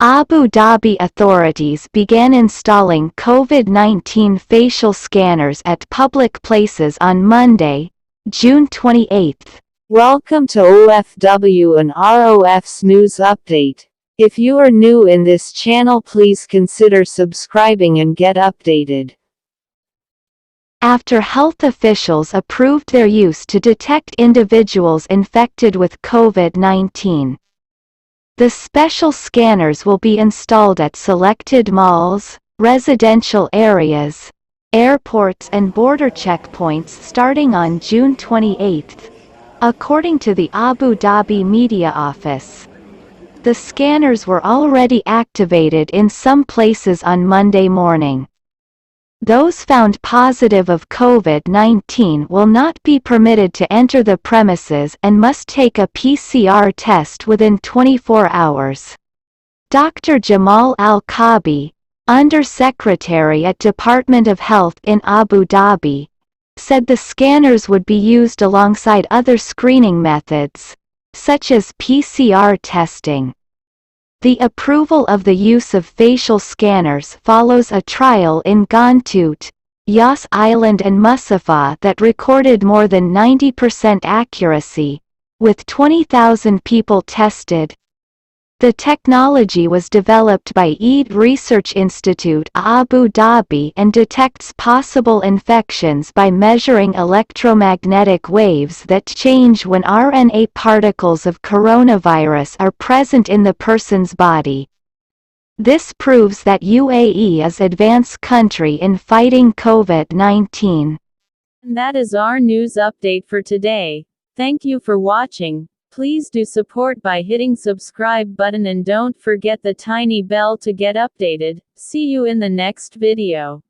Abu Dhabi authorities began installing COVID-19 facial scanners at public places on Monday, June 28. Welcome to OWWA and ROF's news update. If you are new in this channel, please consider subscribing and get updated. After health officials approved their use to detect individuals infected with COVID-19, the special scanners will be installed at selected malls, residential areas, airports and border checkpoints starting on June 28, according to the Abu Dhabi media office. The scanners were already activated in some places on Monday morning. Those found positive of COVID-19 will not be permitted to enter the premises and must take a PCR test within 24 hours. Dr. Jamal Al-Kabi, Under-Secretary at Department of Health in Abu Dhabi, said the scanners would be used alongside other screening methods, such as PCR testing. The approval of the use of facial scanners follows a trial in Gantut, Yas Island and Musafah that recorded more than 90% accuracy, with 20,000 people tested. The technology was developed by EDE Research Institute Abu Dhabi and detects possible infections by measuring electromagnetic waves that change when RNA particles of coronavirus are present in the person's body. This proves that UAE is an advanced country in fighting COVID-19. And that is our news update for today. Thank you for watching. Please do support by hitting subscribe button and don't forget the tiny bell to get updated. See you in the next video.